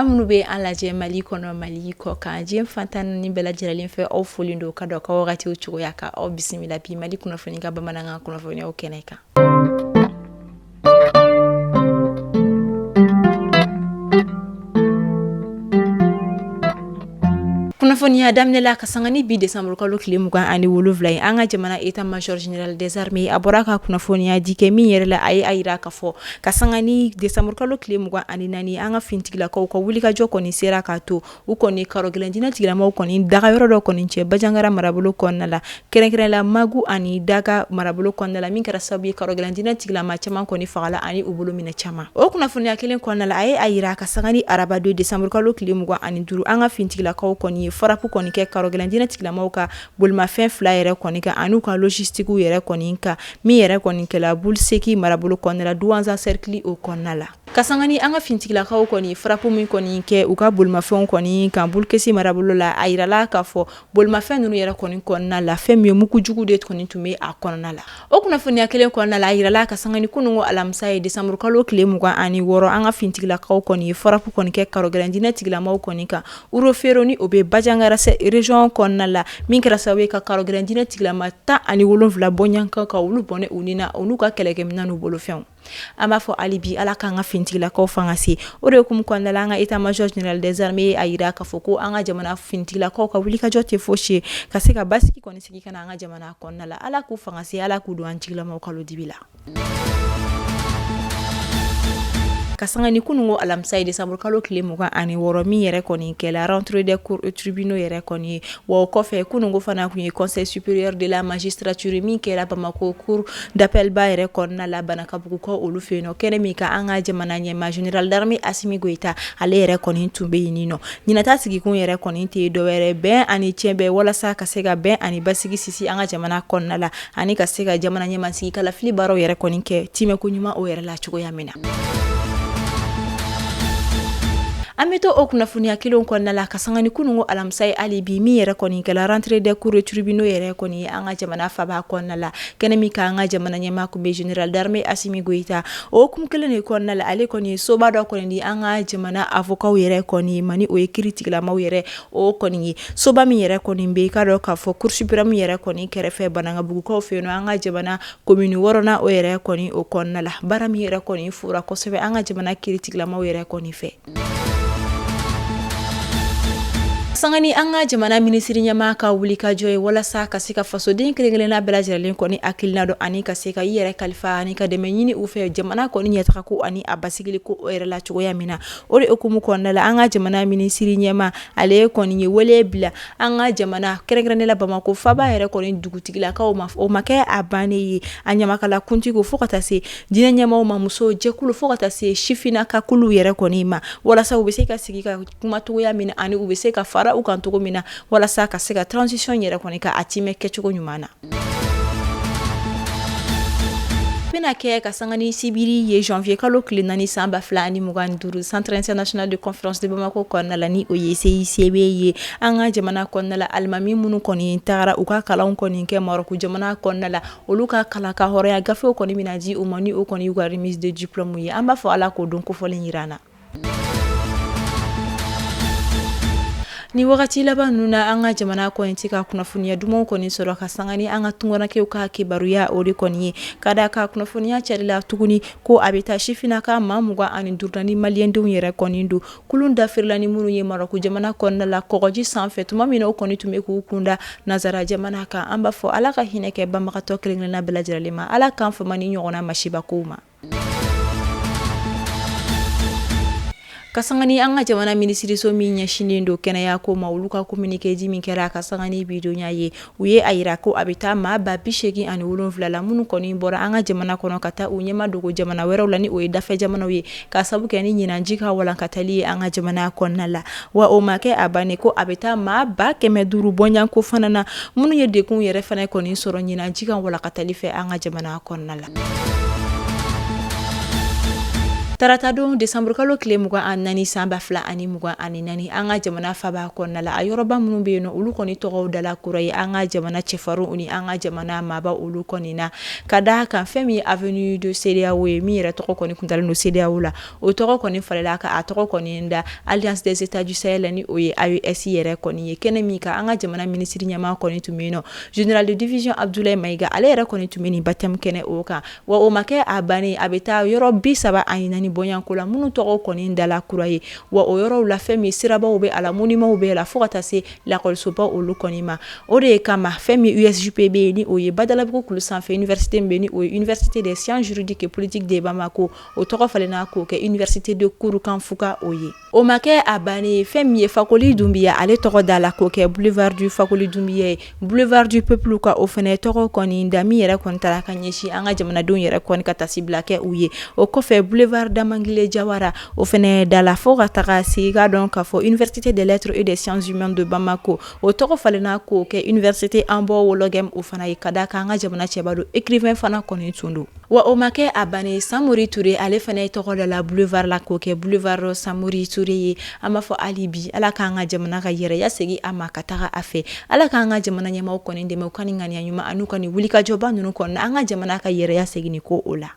Amnu be an lajɛ Mali kɔnɔ Mali kɔ kan diɲɛ fantan ni bɛɛ lajɛlen fɛ aw folen don ka dɔ ka wagati o cogoya kan aw bisimila bi Mali kunnafoni ka bamanankan kunnafoniyaw kɛnɛ kan. Kunnafoniya daminɛla ka sanga ni bi décembre kalo tile 27 ye an ka jamana état major général des armées a bɔra ka kunnafoniya di kɛ min yɛrɛ la a ye a yira ka fɔ ka sanga ni décembre kalo tile 24 an ka fintigilakaw ka wulikajɔ kɔni sera ka to u kɔni karo gɛlɛndinɛ tigilamaw kɔni daga yɔrɔ dɔ kɔni cɛ Bajangara marabolo kɔnɔna la kɛrɛnkɛrɛnla Magu ani Daga marabolo kɔnɔna la min kɛra sababu ye karo gɛlɛndinɛ tigilama caman kɔni fagala ani u bolo minɛ caman o kunnafoniya kelen kɔnɔna la a ye a yira ka sanga ni araba 2 décembre kalo tile 25 an ka fintigilakaw kɔni ye farapu kɔni kɛ karo gɛlɛndinɛ tigilamaw ka bolimafɛn 2 yɛrɛ kɔni kan ani ka logistique yɛrɛ kɔni kan min yɛrɛ kɔni kɛla Bulseki marabolo kɔnɔna la Douanza cercle o kɔnɔna la ka sanga ni an ka fintigilakaw kɔni farapu min kɔni kɛ u ka bolimafɛnw kɔni kan Bulkesi marabolo la a yirala ka fɔ bolimafɛn ninnu yɛrɛ kɔni kɔnɔna la fɛn min ye mugujugu de kɔni tun bɛ a kɔnɔna la o kunnafoniya kelen kɔnɔna la a yirala ka sanga ni kunungo alamisa ye décembre kalo tile 26 an ka fintigilakaw kɔni ye farapu kɔni kɛ karo gɛlɛndinɛ tigilamaw kɔni kan Urofero ni o bɛ Bajangara région kɔnɔna la min kɛra sababu ye ka karo gɛlɛndinɛ tigilama 17 bɔɲanka ka olu bɔnɛ u ni na olu ka kɛlɛkɛminɛn n'u bolofɛnw an b'a fɔ hali bi ala k'an ka fintigilakaw fanga se o de hukumu kɔnɔna la an ka état major général des armées a yira k'a fɔ ko an ka jamana fintigilakaw ka wulikajɔ tɛ fosi ye ka se ka basigi kɔni sigi ka na an ka jamana kɔnɔna la ala k'u fanga se ala k'u don an jigilamaw kalo dibi la ka sanga ni kunungo alamisa ye décembre kalo tile 26 min yɛrɛ kɔni kɛla rentrée des cours et tribunaux yɛrɛ kɔni wa o kɔfɛ kunungo fana kun ye conseil supérieur de la magistrature min kɛra Bamako cour d'appel ba yɛrɛ kɔnɔna la Banakabugukaw olu fɛ yen nɔ kɛnɛ min ka an ka jamana ɲɛma général d'armée Assimi Goïta ale yɛrɛ kɔni tun bɛ yen nɔ ɲinata sigikun yɛrɛ kɔni tɛ dɔwɛrɛ bɛn ani tiɲɛ bɛɛ walasa ka se ka bɛn ani basigi sisi an ka jamana kɔnɔna la ani ka se ka jamana ɲɛma sigi kalafili baaraw yɛrɛ kɔni kɛ timɛko ɲuman o yɛrɛ la cogoya min na an bɛ to o kunnafoniya kelen kɔnɔna la ka sanga ni kunungo alamisa ye hali bi min yɛrɛ kɔni kɛla rentrée des cours et tribunaux yɛrɛ kɔni ye an ka jamana faba kɔnɔna la kɛnɛ min ka an ka jamana ɲɛmaa kun bɛ général d'armée Assimi Goïta o hukumu kelen de kɔnɔna la ale kɔni ye soba dɔ kɔni di an ka jamana avocat yɛrɛ kɔni ma ni o ye kiiritigilamaw yɛrɛ o kɔni ye soba min yɛrɛ kɔni bɛ k'a dɔn k'a fɔ cour suprême yɛrɛ kɔni kɛrɛfɛ Banankabugukaw fɛ yen nɔ an ka jamana commune 6nan o yɛrɛ kɔni o kɔnɔna la baara min yɛrɛ kɔni fora kosɛbɛ an ka jamana kiiritigilamaw yɛrɛ kɔni fɛ sangani an ka jamana minisiri ɲɛmaa ka wulikajɔ ye walasa ka se ka fasoden kelen-kelenna bɛɛ lajɛlen kɔni hakilina dɔn ani ka se ka i yɛrɛ kalifa ani ka dɛmɛ ɲini u fɛ jamana kɔni ɲɛtagako ani a basigili ko o yɛrɛ la cogoya min na o de hukumu kɔnɔna la an ka jamana minisiri ɲɛmaa ale kɔni ye wele bila an ka jamana kɛrɛnkɛrɛnnenya Bamako faba yɛrɛ kɔni dugutigilakaw ma o ma kɛ a bannen ye a ɲamakala kuntigiw fo ka taa se diinɛ ɲɛmaaw ma muso jɛkulu fo ka taa se sifinnakakulu yɛrɛ kɔni ma walasa u bɛ se ka sigi ka kuma cogoya min na ani u bɛ se ka fara u kan cogo min na walasa ka se ka transition yɛrɛ kɔni ka a timɛ kɛcogo ɲuman na bena kɛ ka sanga ni sibiri ye janvier kalo tile 4 san 2025 centre international de conférence de Bamako kɔnɔna la ni o ye CICB ye an ka jamana kɔnɔna la alimami minnu kɔni tagara u ka kalanw kɔni kɛ Maroc jamana kɔnɔna la olu ka kalan ka hɔrɔnya gafew kɔni bɛna di u ma ni o kɔni y'u ka remise de diplôme ye an b'a fɔ ala k'o don kofɔlen yira an na ni wagati laban ninnu na an ka jamana kɔni tɛ ka kunnafoniya dumanw kɔni sɔrɔ ka sanga ni an ka tunganakɛw ka kibaruya o de kɔni ye ka da ka kunnafoniya cɛrila tuguni ko a bɛ taa sifinnaka maa 25 ni maliyɛndenw yɛrɛ kɔni don kulun dafirila ni minnu ye Maroc jamana kɔnɔna la kɔgɔji sanfɛ tuma min na o kɔni tun bɛ k'u kunda nazara jamana kan an b'a fɔ ala ka hinɛ kɛ banbagatɔ kelen-kelenna bɛɛ lajɛlen ma ala k'an fama ni ɲɔgɔnna masibakow ma ka sanga ni an ka jamana minisiriso min ɲɛsinen don kɛnɛya ko ma olu ka communiqué di min kɛra ka sanga ni bidonya ye u ye a yira ko a bɛ taa maa 87 la minnu kɔni bɔra an ka jamana kɔnɔ ka taa u ɲɛma dogo jamana wɛrɛw la ni o ye dafɛ jamanaw ye ka sabu kɛ ni ɲinanji ka walankatali ye an ka jamana kɔnɔna la wa o ma kɛ a bannen ko a bɛ taa maa 500 bɔɲanko fana na minnu ye dekun yɛrɛ fana kɔni sɔrɔ ɲinanji ka walankatali fɛ an ka jamana kɔnɔna la tarata don décembre kalo tile mugan ani naani san 2024 an ka jamana faba kɔnɔna la a yɔrɔba minnu bɛ yen nɔ olu kɔni tɔgɔw dala kura ye an ka jamana cɛfarinw ni an ka jamana maaba olu kɔni na ka da kan fɛn min ye avenue de CEDEAO ye min yɛrɛ tɔgɔ kɔni kuntalen don CEDEAO la o tɔgɔ kɔni falela ka a tɔgɔ kɔni da Alliance des États du Sahel ni o ye AES yɛrɛ kɔni ye kɛnɛ min kan an ka jamana ministre ɲɛmaa kɔni tun bɛ yen nɔ général de division Abdoulaye Maïga ale yɛrɛ kɔni tun bɛ nin baptême kɛnɛ o kan wa o ma kɛ a bannen a bɛ taa yɔrɔ 34 bɔɲanko la minnu tɔgɔ kɔni dala kura ye wa o yɔrɔw la fɛn min sirabaw bɛ a la monumentw bɛ a la fo ka taa se lakɔlisoba olu kɔni ma o de kama fɛn min USJP bɛ yen ni o ye Badalabugu kulu sanfɛ université min bɛ ni o ye université des sciences juridiques et politiques de Bamako o tɔgɔ falenna k'o kɛ université de Kurukanfuga o ye o ma kɛ a bannen fɛn min ye Fakoli Dunbiya ale tɔgɔ da la k'o kɛ boulevard du Fakoli Dunbiya ye boulevard du peuple ka o fɛnɛ tɔgɔ kɔni da min yɛrɛ kɔni taara ka ɲɛsin an ka jamanadenw yɛrɛ kɔni ka tasibila kɛ u ye o kɔfɛ boulevard Damangile Jawara o fɛnɛ da la fo ka taga se ka dɔn k'a fɔ université des lettres et des sciences humaines de Bamako o tɔgɔ falenna k'o kɛ université Anbɔ Wologem o fana ye ka da kan an ka jamana cɛba don écrivain fana kɔni tun don wa o ma kɛ a bannen Samori Touré ale fana ye tɔgɔ da la boulevard la k'o kɛ boulevard Samori Touré ye an b'a fɔ hali bi ala k'an ka jamana ka yɛrɛya segin a ma ka taga a fɛ ala k'an ka jamana ɲɛmaaw kɔni dɛmɛ u ka nin ŋaniya ɲuman an'u ka nin wulikajɔba ninnu kɔnɔna an ka jamana ka yɛrɛya segin ko o la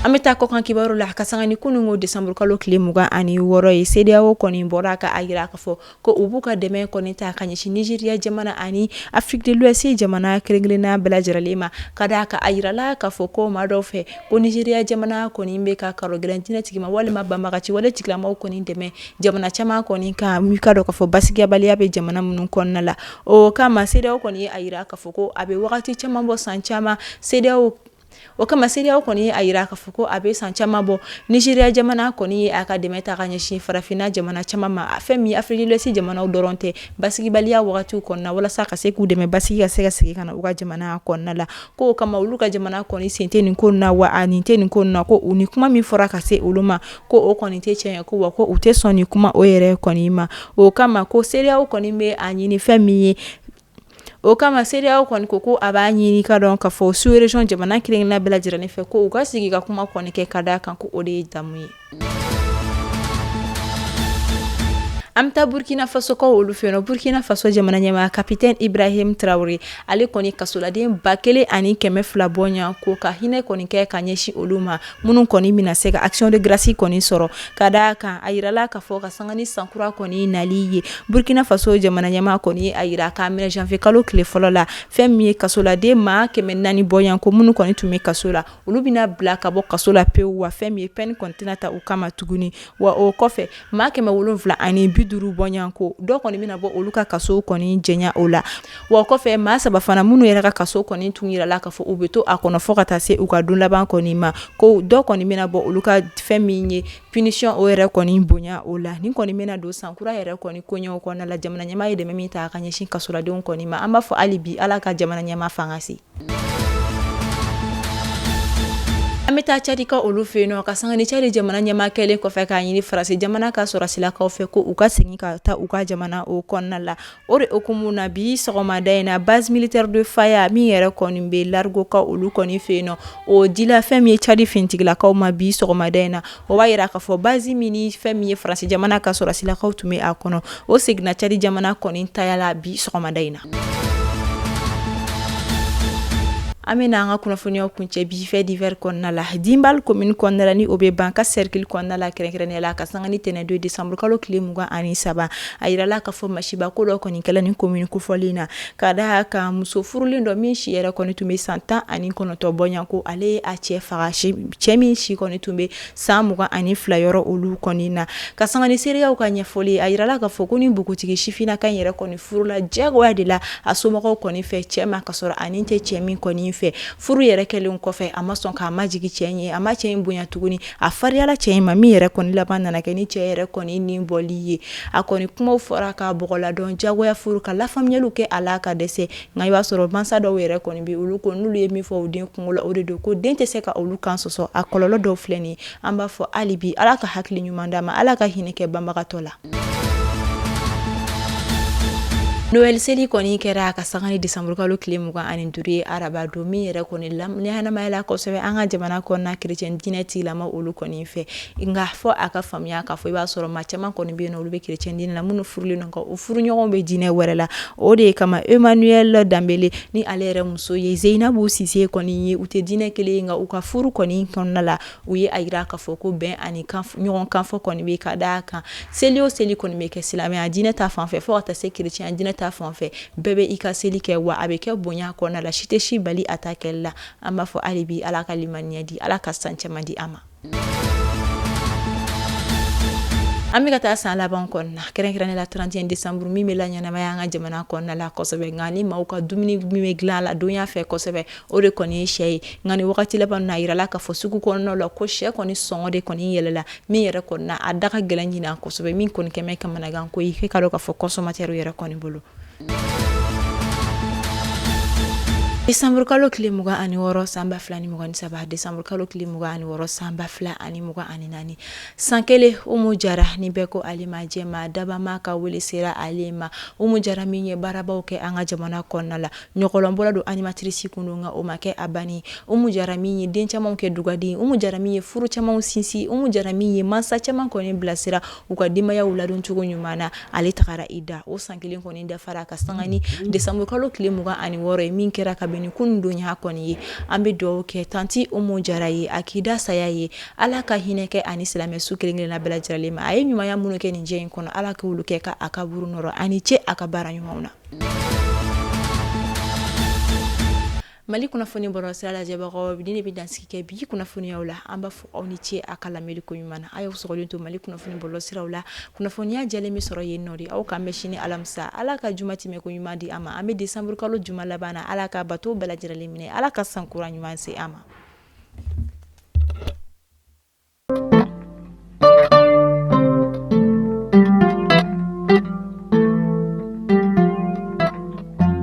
an bɛ taa kɔkan kibaru la ka sanga ni kunungo décembre kalo tile 26 ye CEDEAO kɔni bɔra ka a yira k'a fɔ ko u b'u ka dɛmɛ kɔni ta ka ɲɛsin Nigeria jamana ani Afrique de l'Ouest jamana kelen-kelenna bɛɛ lajɛlen ma ka da ka a yirala k'a fɔ ko maa dɔw fɛ ko Nigeria jamana kɔni bɛ ka karo gɛlɛn diinɛtigi ma walima banbagaci wale tigilamaw kɔni dɛmɛ jamana caman kɔni ka mu ka dɔn k'a fɔ basigiyabaliya bɛ jamana minnu kɔnɔna la o kama CEDEAO kɔni ye a yira k'a fɔ ko a bɛ wagati caman bɔ san caman CEDEAO o kama CEDEAO kɔni ye a yira k'a fɔ ko a bɛ san caman bɔ Nigeria jamana kɔni ye a ka dɛmɛ ta ka ɲɛsin farafinna jamana caman ma fɛn min Afrique de l'Ouest jamanaw dɔrɔn tɛ basigibaliya wagatiw kɔnɔna walasa ka se k'u dɛmɛ basigi ka se ka segin ka na u ka jamana kɔnɔna la ko o kama olu ka jamana kɔni sen tɛ nin ko na wa a nin tɛ nin ko na ko u ni kuma min fɔra ka se olu ma ko o kɔni tɛ tiɲɛ ye ko wa ko u tɛ sɔn nin kuma o yɛrɛ kɔni ma o kama ko CEDEAO kɔni bɛ a ɲini fɛn min ye o kama CEDEAO kɔni ko a b'a ɲini ka dɔn k'a fɔ sous-région jamana kelen-kelenna bɛɛ lajɛlen fɛ ko u ka sigi ka kuma kɔni kɛ ka da kan ko o de ye damu ye an bɛ taa Burkina Faso kaw olu fɛ yen nɔ Burkina Faso jamana ɲɛmaa capitaine Ibrahim Traoré ale kɔni kasoladen 1200 bɔɲan ko ka hinɛ kɔni kɛ ka ɲɛsin olu ma minnu kɔni bɛna se ka action de grâce kɔni sɔrɔ ka da kan a yirala k'a fɔ ka sanga ni sankura kɔni nali ye Burkina Faso jamana ɲɛmaa kɔni ye a yira k'a minɛ janvier kalo tile fɔlɔ la fɛn min ye kasoladen 400 bɔɲan ko minnu kɔni tun bɛ kaso la olu bɛna bila ka bɔ kaso la pewu wa fɛn min ye peine kɔni tɛna ta u kama tuguni wa o kɔfɛ 750 bɔɲanko dɔw kɔni bɛna bɔ olu ka kaso kɔni jɛnya o la wa kɔfɛ maa 3 fana minnu yɛrɛ ka kaso kɔni tun yirala k'a fɔ u bɛ to a kɔnɔ fɔ ka taa se u ka don laban kɔni ma ko dɔw kɔni bɛna bɔ olu ka fɛn min ye punition o yɛrɛ kɔni bonya o la ni kɔni bɛna don sankura yɛrɛ kɔni koɲɛw kɔnɔna la jamana ɲɛmaa ye dɛmɛ min ta ka ɲɛsin kasoladenw kɔni ma an b'a fɔ hali bi ala ka jamana ɲɛmaa fanga se an bɛ taa Cadi ka olu fɛ yen nɔ ka sanga ni Cadi jamana ɲɛmaa kɛlen kɔfɛ k'a ɲini Faransi jamana ka sɔrɔsilakaw fɛ ko u ka segin ka taa u ka jamana o kɔnɔna la o de hukumu na bi sɔgɔmada in na base militaire de Faya min yɛrɛ kɔni bɛ Largo ka olu kɔni fɛ yen nɔ o dila fɛn min ye Cadi fintigilakaw ma bi sɔgɔmada in na o b'a yira k'a fɔ base min ni fɛn min ye Faransi jamana ka sɔrɔsilakaw tun bɛ a kɔnɔ o seginna Cadi jamana kɔni tayala bi sɔgɔmada in na an bɛ n'an ka kunnafoniyaw kuncɛ bi fait divers kɔnɔna la Dimbal commune kɔnɔna la ni o bɛ ban ka cercle kɔnɔna la kɛrɛnkɛrɛnnenya la ka sanga ni tɛnɛn 2 décembre kalo tile 23 a yirala k'a fɔ masiba ko dɔ kɔni kɛla ni commune kofɔlen na ka da ka muso furulen dɔ min si yɛrɛ kɔni tun bɛ san 19 bɔɲan ko ale ye a cɛ faga cɛ min si kɔni tun bɛ san 22 yɔrɔ olu kɔni na ka sanga ni seereyaw ka ɲɛfɔli a yirala k'a fɔ ko ni bugutigi sifinaka in yɛrɛ kɔni furula diyagoya de la a somɔgɔw kɔni fɛ cɛ ma ka sɔrɔ ani tɛ cɛ min kɔni fɛ furu yɛrɛ kɛlen kɔfɛ a ma sɔn k'a majigi cɛ in ye a ma cɛ in bonya tuguni a fariyala cɛ in ma min yɛrɛ kɔni laban nana kɛ ni cɛ yɛrɛ kɔni ni bɔli ye a kɔni kumaw fɔra ka bɔgɔla dɔn jagoya furu ka lafaamuyaliw kɛ a la ka dɛsɛ nka i b'a sɔrɔ mansa dɔw yɛrɛ kɔni bɛ olu ko n'olu ye min fɔ u den kungo la o de don ko den tɛ se ka olu kan sɔsɔ a kɔlɔlɔ dɔw filɛ nin ye an b'a fɔ hali bi ala ka hakili ɲuman d'a ma ala ka hinɛ kɛ banbagatɔ la Noël seli kɔni kɛra ka sanga ni décembre kalo tile 25 ye araba don min yɛrɛ kɔni ni hanamayala kosɛbɛ an ka jamana kɔnɔna chrétien dinɛ tigilama olu kɔni fɛ nka fɔ a ka faamuya k'a fɔ i b'a sɔrɔ maa caman kɔni bɛ yen nɔ olu bɛ chrétien dinɛ la minnu furulen nɔ ka o furuɲɔgɔnw bɛ dinɛ wɛrɛ la o de kama Emmanuel Dambele ni ale yɛrɛ muso ye Zeinabu Sise kɔni ye u tɛ dinɛ kelen ye nka u ka furu kɔni kɔnɔna la u ye a yira k'a fɔ ko bɛn ani ɲɔgɔn kanfɔ kɔni bɛ ka d'a kan seli o seli kɔni bɛ kɛ silamɛya dinɛ ta fanfɛ fo ka taa se chrétien dinɛ ta fanfɛ bɛɛ bɛ i ka seli kɛ wa a bɛ kɛ bonya kɔnɔna la si tɛ si bali a ta kɛli la an b'a fɔ hali bi Ala ka limaniya di Ala ka san caman di an ma. An bɛ ka taa san laban kɔnɔna kɛrɛnkɛrɛnnen la 31 décembre min bɛ la ɲɛnamaya an ka jamana kɔnɔna la kosɛbɛ nka ni maaw ka dumuni min bɛ dilan a la donya fɛ kosɛbɛ o de kɔni ye sɛ ye nka ni wagati laban na yirala k'a fɔ sugu kɔnɔnaw la ko sɛ kɔni sɔngɔ de kɔni yɛlɛla min yɛrɛ kɔnɔna a da ka gɛlɛn ɲinan kosɛbɛ min kɔni kɛmɛ kamanagan ko ye k'a dɔn k'a fɔ consommateur yɛrɛ kɔni bolo. Décembre kalo tile 26 san 2023 décembre kalo tile 26 san 2024 san kelen Umu Jara ni bɛɛ ko ale ma jɛma dabama ka wele sera ale ma Umu Jara min ye baarabaw kɛ an ka jamana kɔnɔna la ɲɔgɔlɔnbɔla don animatrice kun don nka o ma kɛ a banni Umu Jara min ye den camanw kɛ dugaden Umu Jara min ye furu camanw sinsin Umu Jara min ye mansa caman kɔni bilasira u ka denbayaw ladon cogo ɲuman na ale tagara i da o san kelen kɔni dafara ka sanga ni décembre kalo tile 26 ye min kɛra ka bɛn ni kunun donya kɔni ye an bɛ dugawu kɛ tanti Umu Jara ye a k'i da saya ye Ala ka hinɛ kɛ ani silamɛ su kelen-kelenna bɛɛ lajɛlen ma a ye ɲumanya minnu kɛ nin diɲɛ in kɔnɔ Ala k'olu kɛ ka a kaburu nɔrɔ ani ce a ka baara ɲumanw na. Mali kunnafoni bɔlɔlɔ sira lajɛbagaw bi ne bɛ dansigi kɛ bi kunnafoniyaw la an b'a fɔ aw ni ce a ka lamɛnni ko ɲuman na a y'aw sɔgɔlen to Mali kunnafoni bɔlɔlɔ siraw la kunnafoniya jɛlen bɛ sɔrɔ yen nɔ de aw k'an bɛ sini alamisa Ala ka juma tɛmɛ ko ɲuman di an ma an bɛ décembre kalo juma laban na Ala ka bato bɛɛ lajɛlen minɛ Ala ka san kura ɲuman se an ma.